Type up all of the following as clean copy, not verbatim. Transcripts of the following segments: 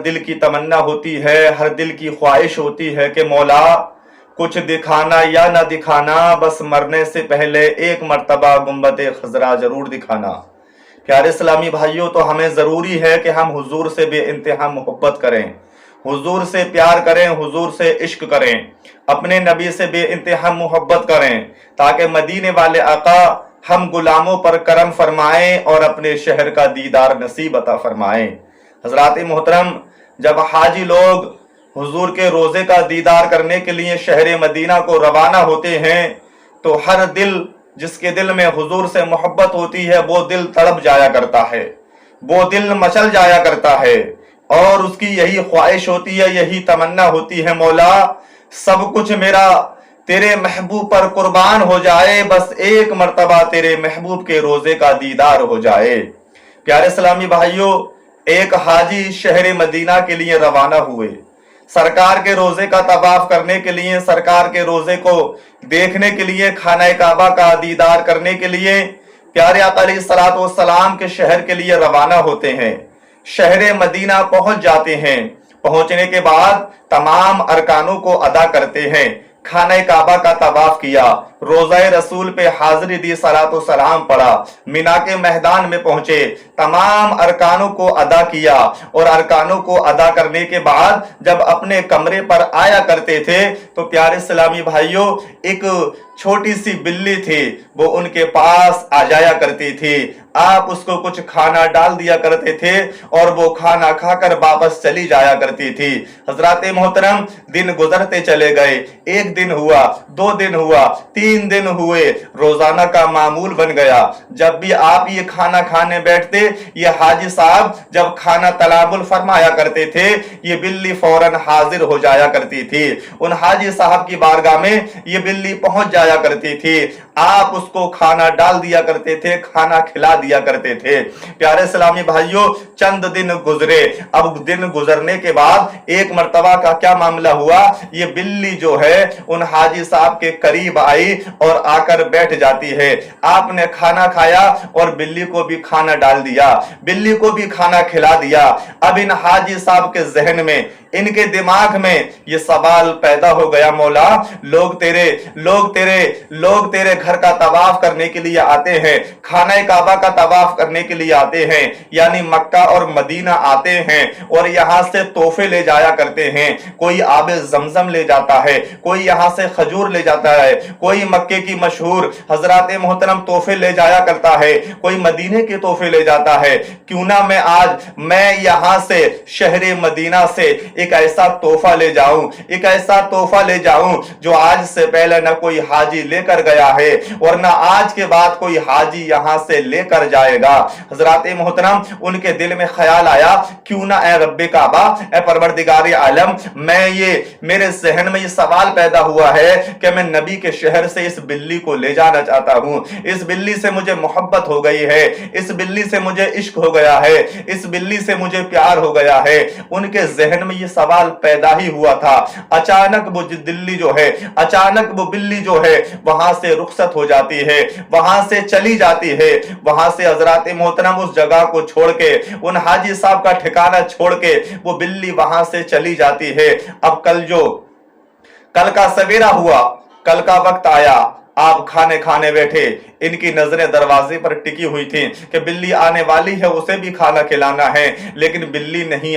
دل کی تمنا ہوتی ہے، ہر دل کی خواہش ہوتی ہے کہ مولا کچھ دکھانا یا نہ دکھانا، بس مرنے سے پہلے ایک مرتبہ گنبد خضرا ضرور دکھانا۔ پیارے اسلامی بھائیوں، تو ہمیں ضروری ہے کہ ہم حضور سے بے انتہا محبت کریں، حضور سے پیار کریں، حضور سے عشق کریں، اپنے نبی سے بے انتہا محبت کریں، تاکہ مدینے والے آقا ہم غلاموں پر کرم فرمائیں اور اپنے شہر کا دیدار نصیب عطا فرمائیں۔ حضرات محترم، جب حاجی لوگ حضور کے روزے کا دیدار کرنے کے لیے شہر مدینہ کو روانہ ہوتے ہیں تو ہر دل جس کے دل میں حضور سے محبت ہوتی ہے وہ دل تڑپ جایا کرتا ہے، وہ دل مچل جایا کرتا ہے، اور اس کی یہی خواہش ہوتی ہے، یہی تمنا ہوتی ہے، مولا سب کچھ میرا تیرے محبوب پر قربان ہو جائے، بس ایک مرتبہ تیرے محبوب کے روزے کا دیدار ہو جائے۔ پیارے اسلامی بھائیوں، ایک حاجی شہر مدینہ کے لیے روانہ ہوئے، سرکار کے روزے کا طواف کرنے کے لیے، سرکار کے روزے کو دیکھنے کے لیے، خانہ کعبہ کا دیدار کرنے کے لیے پیارے آقا علیہ الصلوۃ والسلام کے شہر کے لیے روانہ ہوتے ہیں۔ شہر مدینہ پہنچ جاتے ہیں، پہنچنے کے بعد تمام ارکانوں کو ادا کرتے ہیں، خانہ کعبہ کا طواف کیا، روضہ رسول پہ حاضری دی، صلاۃ و سلام پڑھا، مینا کے میدان میں پہنچے، تمام ارکانوں کو ادا کیا، اور ارکانوں کو ادا کرنے کے بعد جب اپنے کمرے پر آیا کرتے تھے تو پیارے اسلامی بھائیوں ایک چھوٹی سی بلی تھی، وہ ان کے پاس آ جایا کرتی تھی، آپ اس کو کچھ کھانا ڈال دیا کرتے تھے اور وہ کھانا کھا کر واپس چلی جایا کرتی تھی۔ حضرات محترم، دن گزرتے چلے گئے، ایک دن ہوا، 2 دن ہوا، 3 دن ہوئے، روزانہ کا معمول بن گیا، جب بھی آپ یہ کھانا کھانے بیٹھتے، یہ حاجی صاحب جب کھانا تناول فرمایا کرتے تھے، یہ بلی فوراً حاضر ہو جایا کرتی تھی، ان حاجی صاحب کی بارگاہ میں یہ بلی پہنچ جایا کرتی تھی، آپ اس کو کھانا ڈال دیا کرتے تھے، کھانا کھلا دیا کرتے تھے۔ پیارے اسلامی بھائیوں، چند دن گزرے، اب دن گزرنے کے بعد ایک مرتبہ کا کیا معاملہ ہوا، یہ بلی جو ہے ان حاجی صاحب کے قریب آئی اور آ کر بیٹھ جاتی ہے، آپ نے کھانا کھایا اور بلی کو بھی کھانا ڈال دیا، بلی کو بھی کھانا کھلا دیا۔ اب ان حاجی صاحب کے ذہن میں، ان کے دماغ میں یہ سوال پیدا ہو گیا، مولا لوگ تیرے گھر کا طواف کرنے کے لیے آتے ہیں، خانہ کعبہ کا طواف کرنے کے لیے آتے ہیں، یعنی مکہ اور مدینہ آتے ہیں اور یہاں سے تحفے لے جایا کرتے ہیں، کوئی آب زمزم لے جاتا ہے، کوئی یہاں سے کھجور لے جاتا ہے، کوئی مکے کی مشہور حضرات محترم تحفے لے جایا کرتا ہے، کوئی مدینے کے تحفے لے جاتا ہے، کیوں نہ میں یہاں سے شہر مدینہ سے ایک ایسا تحفہ لے جاؤں، ایک ایسا تحفہ لے جاؤں جو آج سے پہلے نہ کوئی حاجی لے کر گیا ہے اور نہ آج کے بعد کوئی حاجی یہاں سے لے کر جائے گا۔ حضرات محترم، ان کے دل میں خیال آیا، کیوں نہ اے رب کعبہ، اے پروردگار عالم، میرے ذہن میں یہ سوال پیدا ہوا ہے کہ میں نبی کے شہر سے اس بلی کو لے جانا چاہتا ہوں، اس بلی سے مجھے محبت ہو گئی ہے، اس بلی سے مجھے عشق ہو گیا ہے، اس بلی سے مجھے پیار ہو گیا ہے۔ ان کے ذہن میں یہ سوال پیدا ہی ہوا تھا، اچانک وہ بلی جو ہے وہاں سے رخصت ہو جاتی ہے، وہاں سے چلی جاتی ہے، وہاں سے حضرات محترم اس جگہ کو چھوڑ کے، ان حاجی صاحب کا ٹھکانہ چھوڑ کے وہ بلی وہاں سے چلی جاتی ہے۔ اب کل کا سویرا ہوا، کل کا وقت آیا، آپ کھانے بیٹھے، ان کی نظریں دروازے پر ٹکی ہوئی تھیں کہ بلی آنے والی ہے، اسے بھی کھانا کھلانا ہے، لیکن بلی نہیں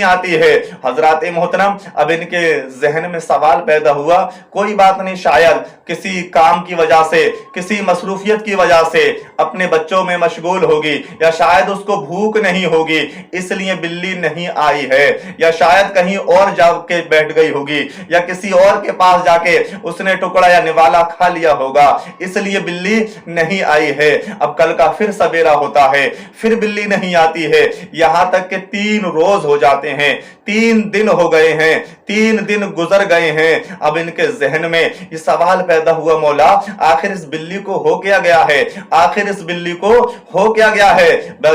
آتی ہے۔ حضرات محترم، اب ان کے ذہن میں سوال پیدا ہوا، کوئی بات نہیں، شاید کسی کام کی وجہ سے، کسی مصروفیت کی وجہ سے اپنے بچوں میں مشغول ہوگی، یا شاید اس کو بھوک نہیں ہوگی اس لیے بلی نہیں آئی ہے، یا شاید کہیں اور جا کے بیٹھ گئی ہوگی، یا کسی اور کے پاس جا کے اس نے ٹکڑا یا نوالا کھا لیا ہوگا، اس لیے بلی نہیں آئی ہے۔ اب کل کا پھر سویرا ہوتا ہے، پھر بلی نہیں آتی ہے، یہاں تک کہ 3 روز ہو جاتے ہیں، 3 دن ہو گئے ہیں، 3 دن گزر گئے ہیں۔ اب ان کے ذہن میں یہ سوال پیدا ہوا، مولا آخر اس بلی کو ہو کیا گیا ہے، آخر اس بلی کو ہو کیا گیا ہے؟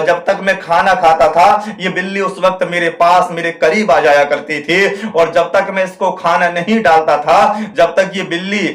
جب تک میں کھانا کھاتا تھا یہ بلی اس وقت میرے پاس، میرے قریب آ جایا کرتی تھی، اور جب تک میں اس کو کھانا نہیں ڈالتا تھا، جب تک یہ بلی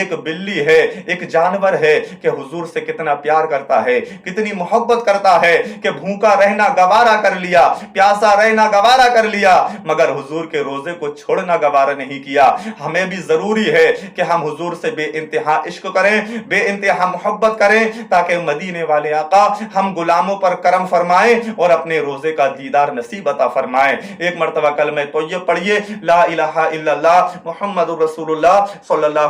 ایک بلی ہے، ایک جانور ہے کہ حضور سے کتنا پیار کرتا ہے، کتنی محبت کرتا ہے کہ بھوکا رہنا گوارا کر لیا، پیاسا رہنا گوارا کر لیا، مگر حضور کے روزے کو چھوڑنا گوارا نہیں کیا۔ ہمیں بھی ضروری ہے کہ ہم حضور سے بے انتہا عشق کریں، بے انتہا محبت کریں، تاکہ مدینے والے آقا ہم غلاموں پر کرم فرمائیں اور اپنے روزے کا دیدار نصیب عطا فرمائیں۔ ایک مرتبہ کلمہ طیب پڑھیے، لا الہ الا اللہ محمد الرسول اللہ صلی اللہ